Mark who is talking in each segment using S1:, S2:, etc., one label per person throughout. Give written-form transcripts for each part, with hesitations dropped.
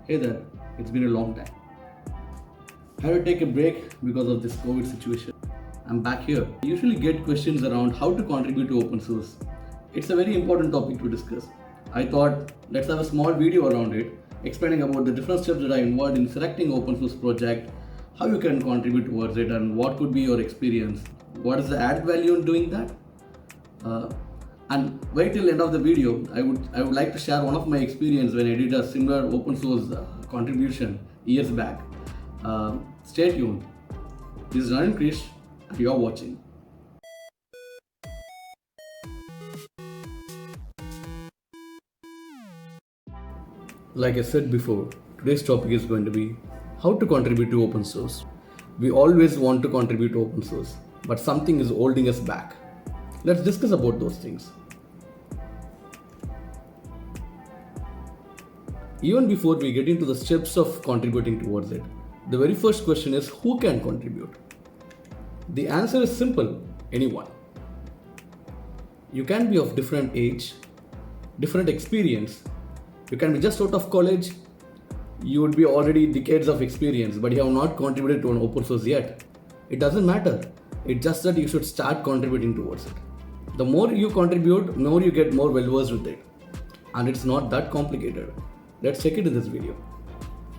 S1: Hey there, it's been a long time. I had to take a break because of this COVID situation. I'm back here. I usually get questions around how to contribute to open source. It's a very important topic to discuss. I thought let's have a small video around it, explaining about the different steps that are involved in selecting open source project, how you can contribute towards it, and what could be your experience. What is the added value in doing that? Uh, and wait till end of the video. I would like to share one of my experience when I did a similar open source contribution years back. Stay tuned. This is Naran Krish and you are watching. Like I said before, today's topic is going to be how to contribute to open source. We always want to contribute to open source, but something is holding us back. Let's discuss about those things. Even before we get into the steps of contributing towards it, the very first question is who can contribute? The answer is simple, anyone. You can be of different age, different experience. You can be just out of college, you would be already decades of experience, but you have not contributed to an open source yet. It doesn't matter. It's just that you should start contributing towards it. The more you contribute, the more you get more well versed with it. And it's not that complicated. Let's check it in this video.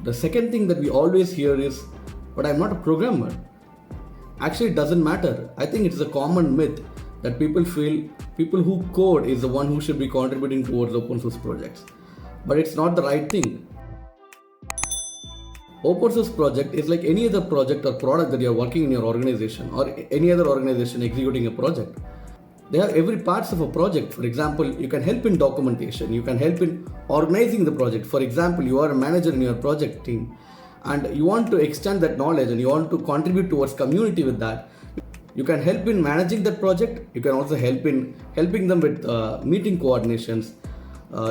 S1: The second thing that we always hear is, but I'm not a programmer. Actually, it doesn't matter. I think it's a common myth that people feel people who code is the one who should be contributing towards open source projects. But it's not the right thing. Open source project is like any other project or product that you're working in your organization or any other organization executing a project. They have every parts of a project. For example, you can help in documentation, you can help in organizing the project. For example, you are a manager in your project team and you want to extend that knowledge and you want to contribute towards community with that. You can help in managing that project. You can also help in helping them with meeting coordinations.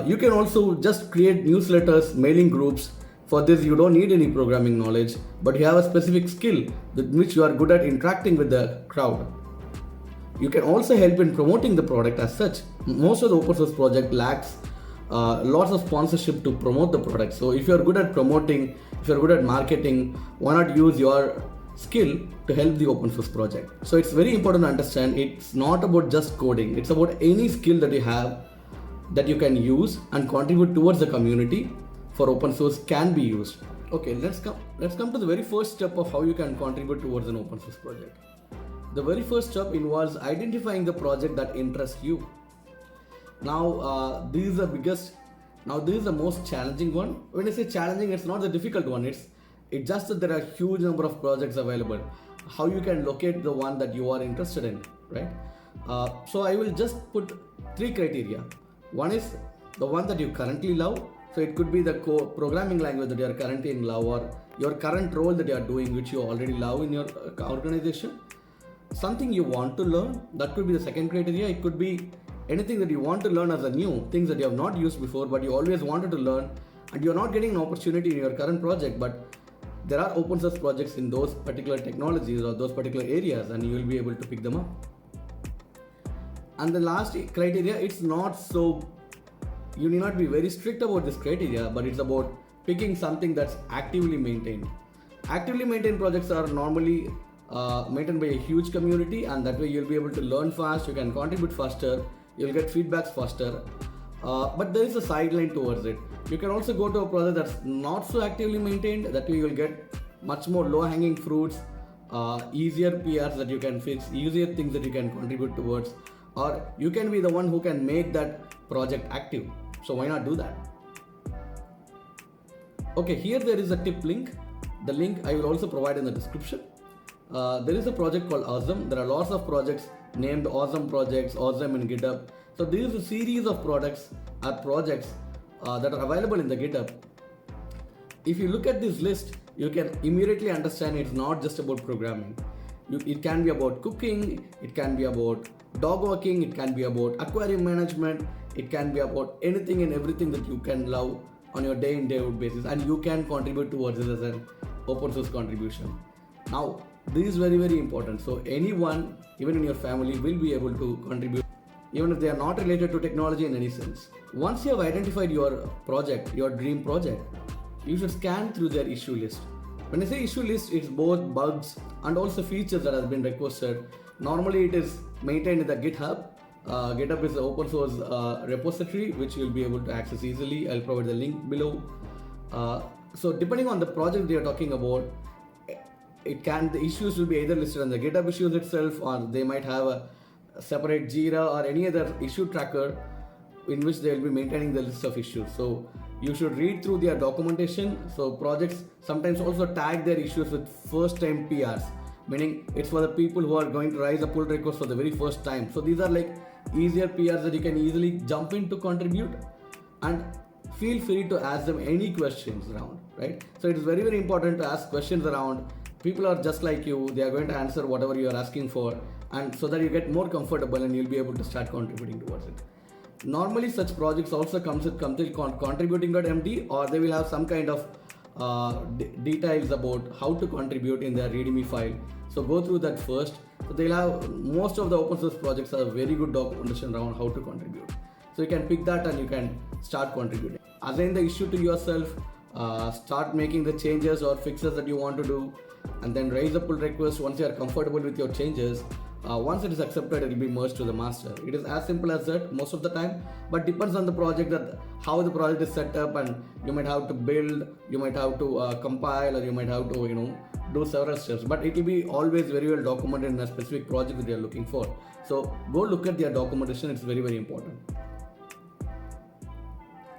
S1: You can also just create newsletters, mailing groups. For this, you don't need any programming knowledge, but you have a specific skill with which you are good at interacting with the crowd. You can also help in promoting the product as such. Most of the open source project lacks lots of sponsorship to promote the product. So if you're good at promoting, if you're good at marketing, why not use your skill to help the open source project? So it's very important to understand it's not about just coding. It's about any skill that you have that you can use and contribute towards the community for open source can be used. Okay, let's come to the very first step of how you can contribute towards an open source project. The very first step involves identifying the project that interests you. Now, this is the most challenging one. When I say challenging, it's not the difficult one. It's just that there are a huge number of projects available. How you can locate the one that you are interested in, right? So I will just put three criteria. One is the one that you currently love. So it could be the programming language that you are currently in love or your current role that you are doing, which you already love in your organization. Something you want to learn, that could be the second criteria. It could be anything that you want to learn as a new, things that you have not used before, but you always wanted to learn and you're not getting an opportunity in your current project, but there are open source projects in those particular technologies or those particular areas and you will be able to pick them up. And the last criteria, it's not so, you need not be very strict about this criteria, but it's about picking something that's actively maintained. Actively maintained projects are normally maintained by a huge community, and that way you'll be able to learn fast, you can contribute faster, you'll get feedbacks faster. But there is a sideline towards it. You can also go to a project that's not so actively maintained, that way you'll get much more low-hanging fruits, easier PRs that you can fix, easier things that you can contribute towards, or you can be the one who can make that project active. So why not do that? Okay, here there is a tip link. The link I will also provide in the description. There is a project called Awesome. There are lots of projects named Awesome projects, Awesome in GitHub. So this is a series of projects that are available in the GitHub. If you look at this list, you can immediately understand it's not just about programming. It can be about cooking, it can be about dog walking, it can be about aquarium management, it can be about anything and everything that you can love on your day in day out basis, and you can contribute towards it as an open source contribution. Now, this is very, very important. So anyone, even in your family, will be able to contribute, even if they are not related to technology in any sense. Once you have identified your project, your dream project, you should scan through their issue list. When I say issue list, it's both bugs and also features that has been requested. Normally it is maintained in the GitHub. GitHub is an open source repository which you'll be able to access easily. I'll provide the link below. So depending on the project they are talking about, the issues will be either listed on the GitHub issues itself, or they might have a separate Jira or any other issue tracker in which they will be maintaining the list of issues. So you should read through their documentation. So projects sometimes also tag their issues with first time PRs, meaning it's for the people who are going to raise a pull request for the very first time. So these are like easier PRs that you can easily jump in to contribute, and feel free to ask them any questions around, right? So it is very, very important to ask questions around. People are just like you, they are going to answer whatever you are asking for, and so that you get more comfortable and you'll be able to start contributing towards it. Normally such projects also comes with contributing.md, or they will have some kind of details about how to contribute in their readme file. So go through that first. So they'll have, most of the open source projects have very good documentation around how to contribute. So you can pick that and you can start contributing. Assign the issue to yourself, start making the changes or fixes that you want to do, and then raise a pull request once you are comfortable with your changes. Once it is accepted, it will be merged to the master. It is as simple as that most of the time, but depends on the project, that how the project is set up, and you might have to build, you might have to compile, or you might have to do several steps, but it will be always very well documented in a specific project that you are looking for. So go look at their documentation. It's very, very important.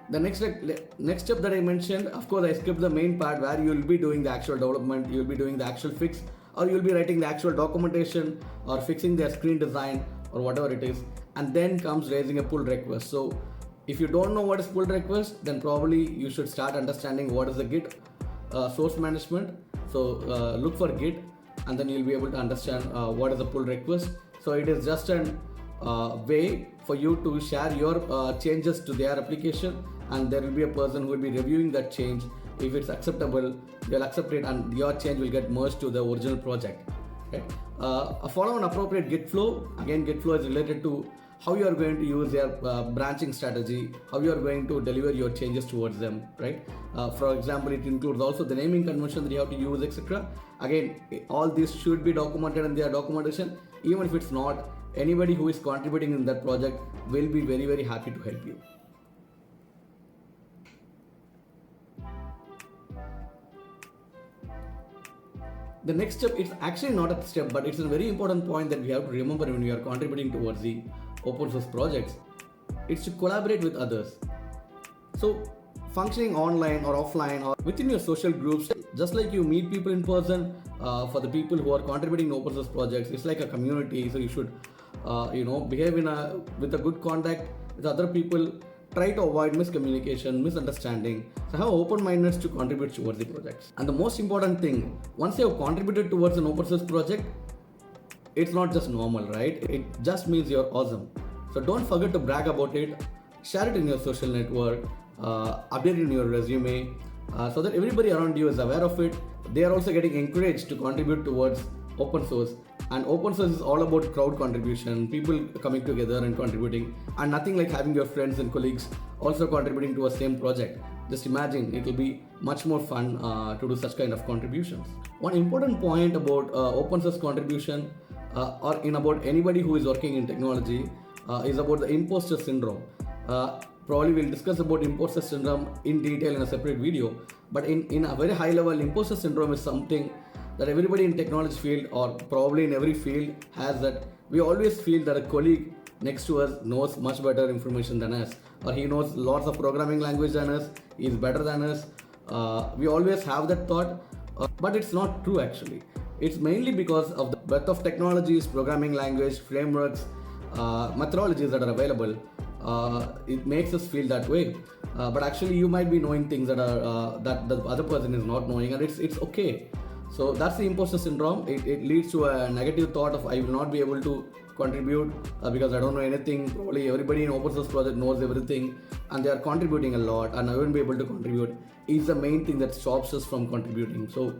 S1: The next step that I mentioned, of course I skipped the main part where you will be doing the actual development, you will be doing the actual fix, or you will be writing the actual documentation or fixing their screen design or whatever it is, and then comes raising a pull request. So if you don't know what is pull request, then probably you should start understanding what is the Git source management. So look for Git, and then you'll be able to understand what is a pull request. So it is just an way for you to share your changes to their application, and there will be a person who will be reviewing that change. If it's acceptable, they'll accept it, and your change will get merged to the original project. Okay? Follow an appropriate Git flow. Again, Git flow is related to how you are going to use their branching strategy, how you are going to deliver your changes towards them, right? For example, it includes also the naming convention that you have to use, etc. Again, all this should be documented in their documentation. Even if it's not, anybody who is contributing in that project will be very, very happy to help you. The next step, it's actually not a step, but it's a very important point that we have to remember when we are contributing towards the open source projects. It's to collaborate with others. So functioning online or offline or within your social groups, just like you meet people in person, for the people who are contributing to open source projects, it's like a community. So you should behave with a good contact with other people. Try to avoid miscommunication, misunderstanding. So have open-mindedness to contribute towards the projects. And the most important thing, once you have contributed towards an open source project, it's not just normal, right? It just means you're awesome. So don't forget to brag about it. Share it in your social network, update it in your resume, so that everybody around you is aware of it. They are also getting encouraged to contribute towards open source. And open source is all about crowd contribution, people coming together and contributing, and nothing like having your friends and colleagues also contributing to a same project. Just imagine, it will be much more fun to do such kind of contributions. One important point about open source contribution or in about anybody who is working in technology is about the imposter syndrome. Probably we'll discuss about imposter syndrome in detail in a separate video, but in a very high level, imposter syndrome is something that everybody in technology field, or probably in every field, has. That we always feel that a colleague next to us knows much better information than us, or he knows lots of programming language than us, he is better than us. We always have that thought, but it's not true actually. It's mainly because of the breadth of technologies, programming language, frameworks, methodologies that are available. It makes us feel that way, but actually you might be knowing things that are that the other person is not knowing, and it's okay. So that's the imposter syndrome. It leads to a negative thought of I will not be able to contribute because I don't know anything. Probably everybody in open source project knows everything and they are contributing a lot, and I won't be able to contribute. Is the main thing that stops us from contributing. So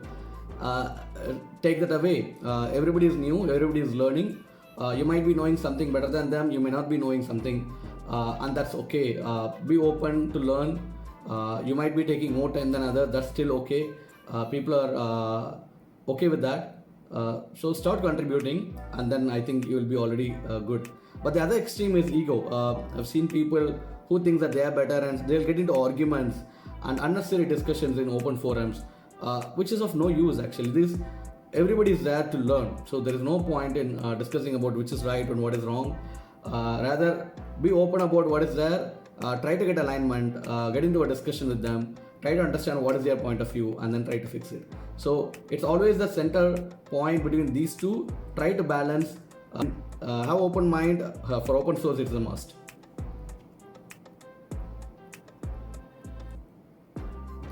S1: take that away. Everybody is new, everybody is learning. You might be knowing something better than them, you may not be knowing something, and that's okay. Be open to learn. You might be taking more time than others. That's still okay. People are okay with that. So start contributing, and then I think you will be already good. But the other extreme is ego. I've seen people who think that they are better, and they'll get into arguments and unnecessary discussions in open forums, which is of no use actually. Everybody is there to learn, so there is no point in discussing about which is right and what is wrong. Rather, be open about what is there. Try to get alignment, get into a discussion with them, try to understand what is their point of view, and then try to fix it. So it's always the center point between these two. Try to balance. Have open mind. For open source, it's a must.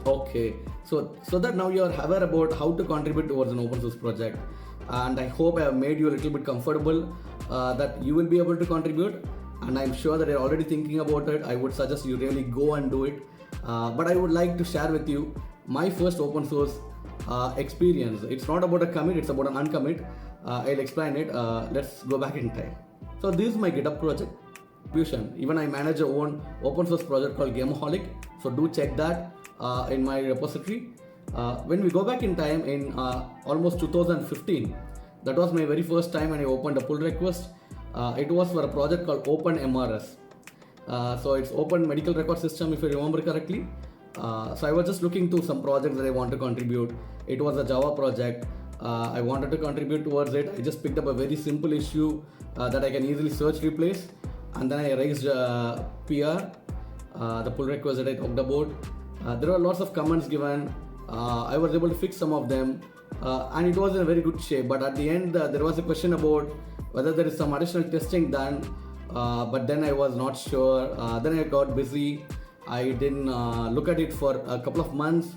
S1: Okay, so that now you are aware about how to contribute towards an open source project, and I hope I have made you a little bit comfortable that you will be able to contribute. And I'm sure that you're already thinking about it. I would suggest you really go and do it. But I would like to share with you my first open source experience. It's not about a commit, it's about an uncommit. I'll explain it. Let's go back in time. So this is my GitHub project, Fusion. Even I manage a own open source project called Gameaholic. So do check that in my repository. When we go back in time in almost 2015, that was my very first time when I opened a pull request. It was for a project called OpenMRS. So it's Open Medical Record System, if you remember correctly. So I was just looking to some projects that I want to contribute. It was a Java project. I wanted to contribute towards it. I just picked up a very simple issue that I can easily search replace, and then I raised PR, the pull request that I talked about. There were lots of comments given. I was able to fix some of them, and it was in a very good shape. But at the end, there was a question about whether there is some additional testing done, but then I was not sure. Then I got busy. I didn't look at it for a couple of months.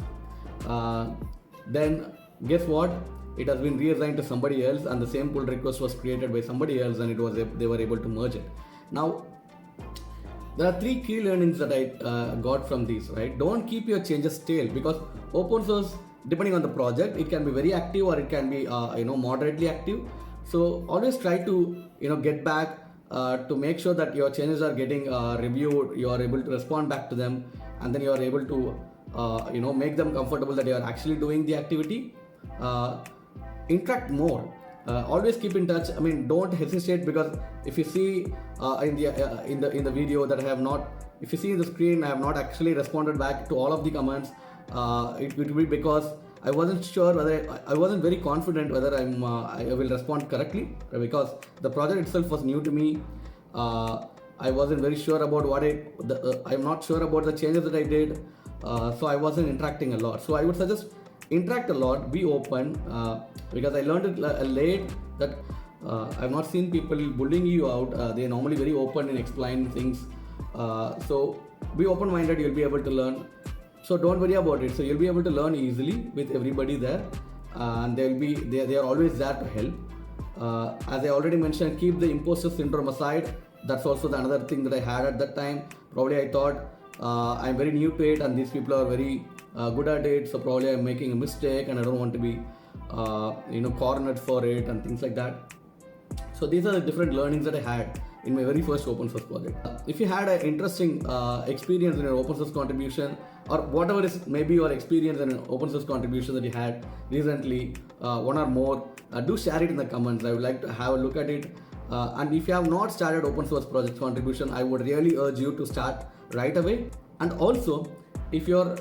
S1: Then guess what? It has been reassigned to somebody else, and the same pull request was created by somebody else, and they were able to merge it. Now, there are three key learnings that I got from these. Right? Don't keep your changes stale, because open source, depending on the project, it can be very active or it can be moderately active. So always try to get back to make sure that your changes are getting reviewed. You are able to respond back to them, and then you are able to make them comfortable that you are actually doing the activity. Interact more. Always keep in touch. I mean, don't hesitate, because if you see in the video that I have not, if you see in the screen, I have not actually responded back to all of the comments. It will be because I wasn't sure whether I wasn't very confident whether I will respond correctly, because the project itself was new to me. I wasn't very sure about I'm not sure about the changes that I did, so I wasn't interacting a lot. So I would suggest interact a lot, be open, because I learned it late that I've not seen people bullying you out. They're normally very open in explaining things. So be open-minded, you'll be able to learn. So don't worry about it. So you'll be able to learn easily with everybody there, and they are always there to help. As I already mentioned, keep the imposter syndrome aside. That's also another thing that I had at that time. Probably I thought I'm very new to it, and these people are very good at it. So probably I'm making a mistake, and I don't want to be cornered for it and things like that. So these are the different learnings that I had in my very first open source project. If you had an interesting experience in your open source contribution, or whatever is maybe your experience in an open source contribution that you had recently, one or more, do share it in the comments. I would like to have a look at it. And if you have not started open source project contribution, I would really urge you to start right away. And also, if you're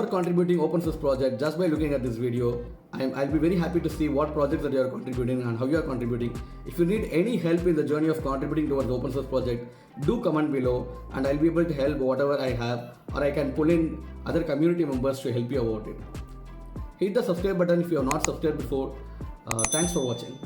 S1: contributing open source project just by looking at this video, I'll be very happy to see what projects that you are contributing and how you are contributing. If you need any help in the journey of contributing towards open source project, do comment below, and I'll be able to help whatever I have, or I can pull in other community members to help you about it. Hit the subscribe button if you have not subscribed before. Thanks for watching.